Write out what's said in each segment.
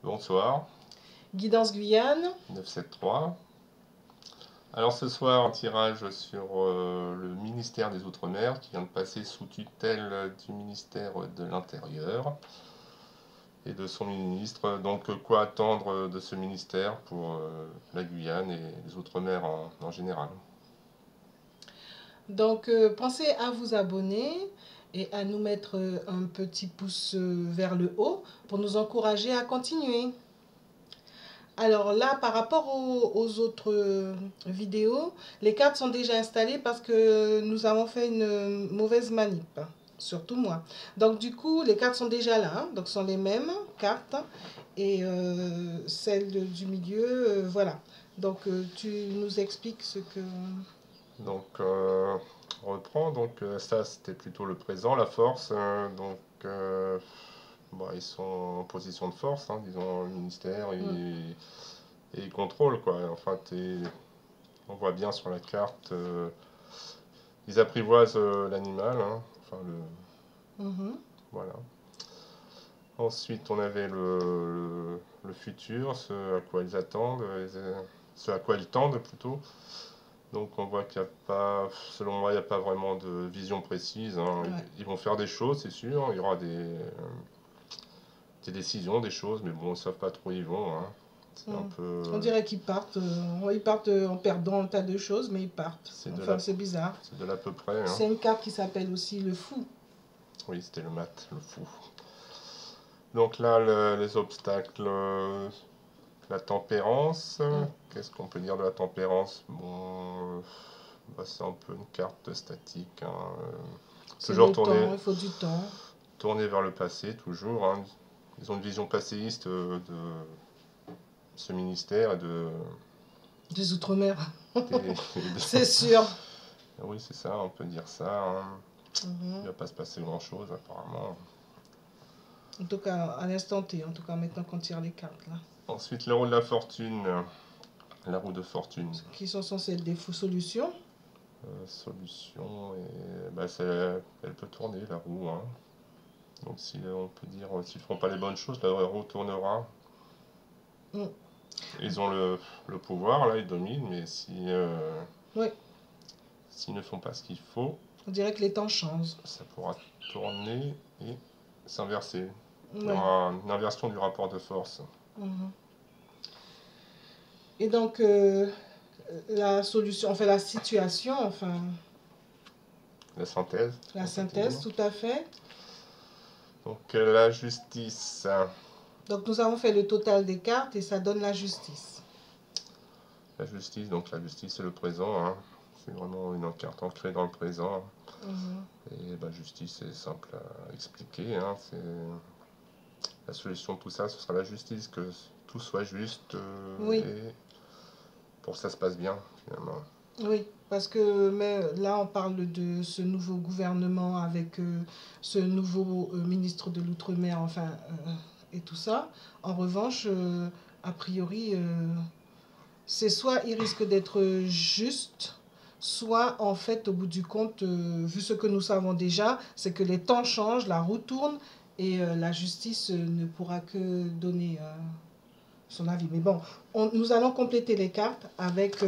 Bonsoir, Guidance Guyane. 973. Alors ce soir, un tirage sur le ministère des Outre-mer qui vient de passer sous tutelle du ministère de l'Intérieur et de son ministre. Donc quoi attendre de ce ministère pour la Guyane et les Outre-mer en général? Donc, pensez à vous abonner et à nous mettre un petit pouce vers le haut pour nous encourager à continuer. Alors là, par rapport aux autres vidéos, les cartes sont déjà installées parce que nous avons fait une mauvaise manip, surtout moi. Donc du coup, les cartes sont déjà là, hein. Donc ce sont les mêmes cartes et celles du milieu, voilà. Donc tu nous expliques ce que... Donc on reprend, donc ça c'était plutôt le présent, la force. Bon, ils sont en position de force, hein, disons, le ministère, et ils contrôlent quoi. Enfin, on voit bien sur la carte, ils apprivoisent l'animal, hein, enfin voilà. Ensuite, on avait le futur, ce à quoi ils attendent, ce à quoi ils tendent plutôt. Donc on voit qu'il n'y a pas, selon moi, il n'y a pas vraiment de vision précise, hein. Ouais. Ils vont faire des choses, c'est sûr. Il y aura des décisions, des choses, mais bon, ils ne savent pas trop où ils vont, hein. C'est un peu. On dirait qu'ils partent en perdant un tas de choses, mais ils partent. Enfin, c'est bizarre. C'est de l'à peu près, hein. C'est une carte qui s'appelle aussi le fou. Oui, c'était le mat, le fou. Donc là, les obstacles, la tempérance. Qu'est-ce qu'on peut dire de la tempérance? Bon, bah, c'est un peu une carte statique, hein. C'est Toujours le temps, il faut du temps. tourner vers le passé, toujours, hein. Ils ont une vision passéiste de ce ministère et Des Outre-mer, des- c'est sûr. Oui, c'est ça, on peut dire ça, hein. Il ne Mhm. va pas se passer grand-chose, apparemment. En tout cas, à l'instant T, en tout cas, maintenant qu'on tire les cartes, là. Ensuite, le roue de la fortune. La roue de fortune. Qui sont censées être des solutions. Solution, et bah, elle peut tourner, la roue, hein. Donc si on peut dire, s'ils font pas les bonnes choses, la roue tournera. Mm. Ils ont le pouvoir, là, ils dominent, mais si, Oui, s'ils ne font pas ce qu'il faut, on dirait que les temps changent. ça pourra tourner et s'inverser. Il y Ouais. aura une inversion du rapport de force. Mhm. Et donc, la solution, enfin la situation, enfin La synthèse. la synthèse, tout à fait. Donc la justice. Donc nous avons fait le total des cartes et ça donne la justice. La justice, donc la justice c'est le présent, hein. C'est vraiment une carte ancrée dans le présent. Et bah, justice, c'est simple à expliquer, hein. La solution de tout ça, ce sera la justice, que tout soit juste, Oui, et pour que ça se passe bien, finalement. oui, parce que mais là on parle de ce nouveau gouvernement avec ce nouveau ministre de l'Outre-mer, enfin, et tout ça. En revanche, a priori, c'est soit il risque d'être juste, soit en fait, au bout du compte, vu ce que nous savons déjà, c'est que les temps changent, la roue tourne et la justice ne pourra que donner son avis. Mais bon, nous allons compléter les cartes avec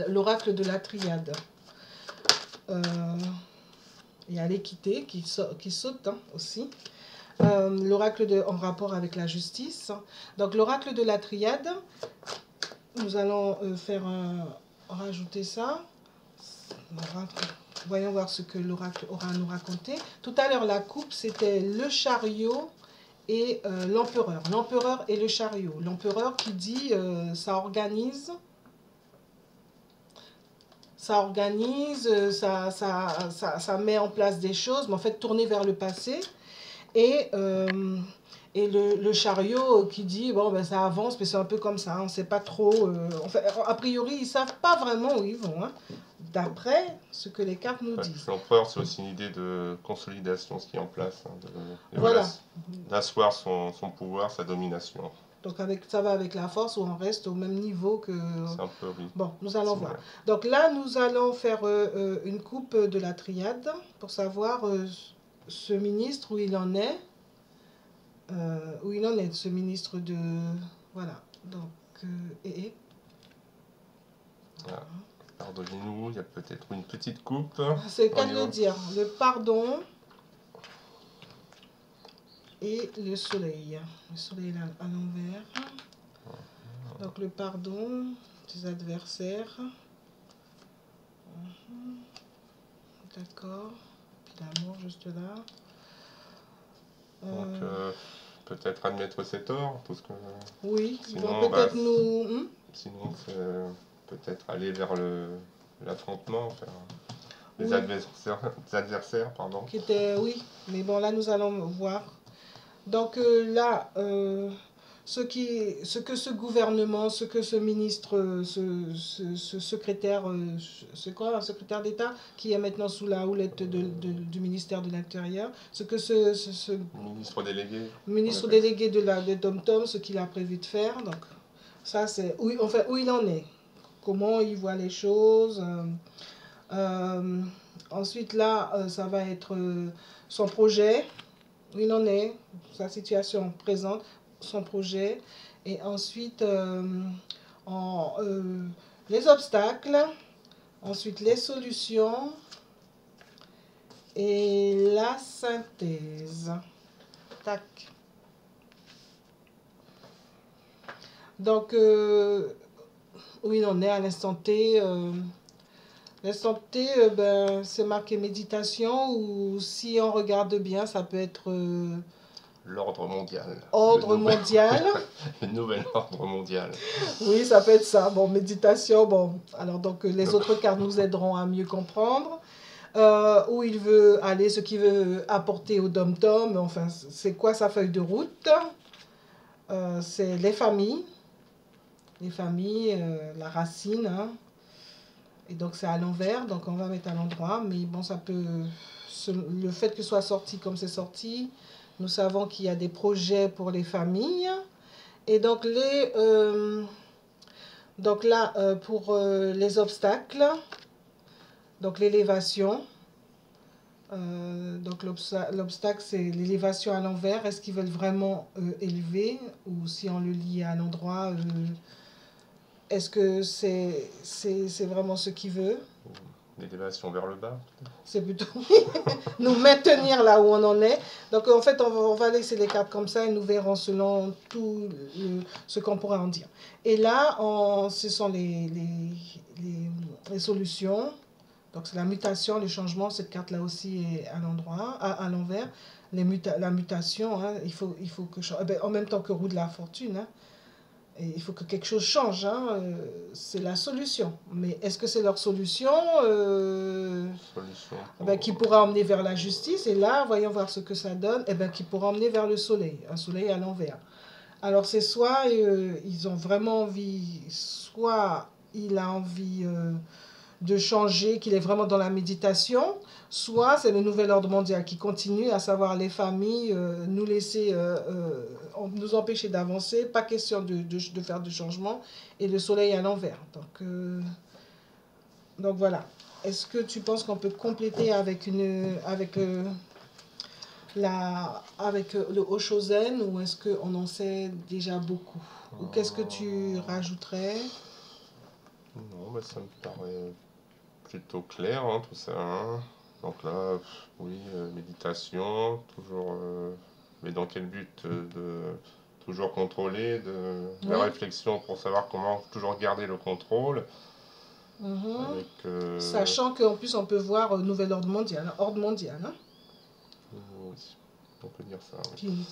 l'oracle de la triade. Il y a l'équité qui saute, hein, aussi. L'oracle en rapport avec la justice. Donc l'oracle de la triade, nous allons rajouter ça. Voyons voir ce que l'oracle aura à nous raconter. Tout à l'heure, la coupe, c'était le chariot et l'empereur. L'empereur et le chariot. L'empereur qui dit ça organise, ça met en place des choses, mais en fait tourner vers le passé. Et le chariot qui dit, bon, ben, ça avance, mais c'est un peu comme ça, on ne sait pas trop. Enfin, a priori, ils ne savent pas vraiment où ils vont, hein, d'après ce que les cartes nous disent. L'empereur, c'est aussi une idée de consolidation, ce qui est en place, hein, Voilà. d'asseoir son pouvoir, sa domination. Donc ça va avec la force, où on reste au même niveau que... C'est un peu, oui. Bon, nous allons voir. Donc là, nous allons faire une coupe de la triade pour savoir ce ministre où il en est. où il en est, ce ministre de... Voilà, donc... Voilà. Pardonnez-nous, il y a peut-être une petite coupe. C'est qu'à le dire, le pardon et le soleil. Le soleil à l'envers. Donc le pardon des adversaires. D'accord. Puis l'amour juste là. Donc peut-être admettre ses torts, parce que oui, sinon, peut-être nous... sinon c'est peut-être aller vers l'affrontement, les oui. adversaires, pardon. Qui était, oui, mais bon là nous allons voir. Donc là, ce que ce gouvernement, ce que ce ministre, ce secrétaire, c'est quoi, un secrétaire d'État qui est maintenant sous la houlette du ministère de l'Intérieur, ce que ce ministre délégué de Dom-Tom, ce qu'il a prévu de faire, donc ça c'est enfin, où il en est, comment il voit les choses. Ensuite là, ça va être son projet, où il en est, sa situation présente, son projet, et ensuite les obstacles, ensuite les solutions et la synthèse. Tac. Donc, où il en est à l'instant T. L'instant T, ben, c'est marqué méditation, ou si on regarde bien, ça peut être... l'ordre mondial. Ordre mondial. Le nouvel ordre mondial. Oui, ça peut être ça. Bon, méditation, bon. Alors, donc, les autres cartes nous aideront à mieux comprendre. Où il veut aller, ce qu'il veut apporter au Dom-Tom. Enfin, c'est quoi sa feuille de route? C'est les familles. Les familles, la racine, hein. Et donc, c'est à l'envers. Donc, on va mettre à l'endroit. Mais bon, ça peut... Le fait que ce soit sorti comme c'est sorti, nous savons qu'il y a des projets pour les familles. Et donc, pour les obstacles, donc l'élévation. Donc, l'obstacle, c'est l'élévation à l'envers. Est-ce qu'ils veulent vraiment élever? Ou si on le lit à l'endroit, est-ce que c'est vraiment ce qu'il veut? L'élévation vers le bas. C'est plutôt nous maintenir là où on en est. Donc en fait, on va laisser les cartes comme ça et nous verrons selon tout ce qu'on pourrait en dire. Et là, ce sont les solutions. Donc c'est la mutation, le changement. Cette carte-là aussi est à l'endroit, à l'envers. La mutation, hein, il faut que... en même temps que roue de la fortune, hein. Et il faut que quelque chose change, hein. C'est la solution. Mais est-ce que c'est leur solution, qui pourra emmener vers la justice? Et là, voyons voir ce que ça donne. Qui pourra emmener vers le soleil, un soleil à l'envers. Alors c'est soit ils ont vraiment envie, soit il a envie de changer, qu'il est vraiment dans la méditation, soit c'est le nouvel ordre mondial qui continue, à savoir les familles, nous laisser, nous empêcher d'avancer, pas question de faire de changement, et le soleil à l'envers. Donc voilà. Est-ce que tu penses qu'on peut compléter avec le Oshozen, ou est-ce qu'on en sait déjà beaucoup? Ou qu'est-ce que tu rajouterais? Non, mais ça me paraît plutôt clair, hein, tout ça, hein. Donc là, oui, méditation, toujours, mais dans quel but? De toujours contrôler, la réflexion pour savoir comment toujours garder le contrôle. Avec, sachant qu'en plus on peut voir nouvel ordre mondial, ordre mondial, hein. Oui, on peut dire ça, oui. Puis,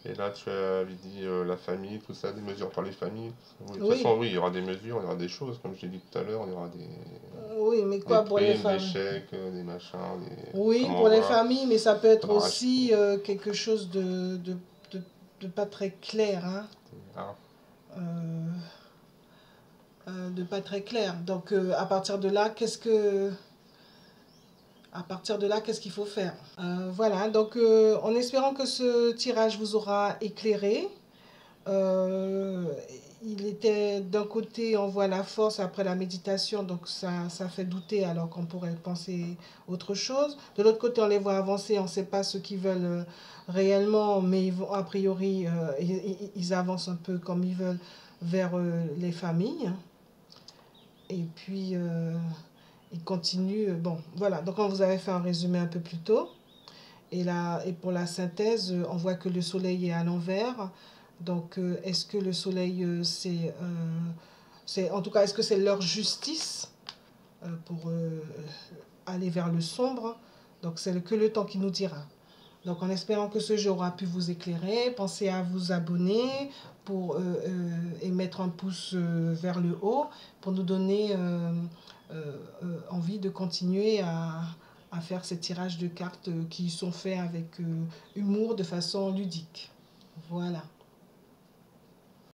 et là, tu avais dit la famille, tout ça, des mesures pour les familles. Oui, de toute façon, oui, il y aura des mesures, il y aura des choses, comme je l'ai dit tout à l'heure, il y aura des... Oui, mais quoi des pour les familles? Des chèques, des machins, oui, pour les familles, mais ça peut être aussi quelque chose de pas très clair, hein. De pas très clair. Donc, à partir de là, qu'est-ce qu'il faut faire? Voilà, donc en espérant que ce tirage vous aura éclairé, Euh, il était d'un côté, on voit la force après la méditation, donc ça fait douter alors qu'on pourrait penser autre chose. De l'autre côté, on les voit avancer, on ne sait pas ce qu'ils veulent réellement, mais ils vont, a priori, ils avancent un peu comme ils veulent vers les familles. Et puis, ils continuent. Bon, voilà, donc on vous avait fait un résumé un peu plus tôt. Et pour la synthèse, on voit que le soleil est à l'envers. Donc, est-ce que le soleil, en tout cas, est-ce que c'est leur justice pour aller vers le sombre? Donc, c'est que le temps qui nous dira. Donc, en espérant que ce jeu aura pu vous éclairer, pensez à vous abonner et mettre un pouce vers le haut pour nous donner envie de continuer à faire ces tirages de cartes qui sont faits avec humour de façon ludique. Voilà.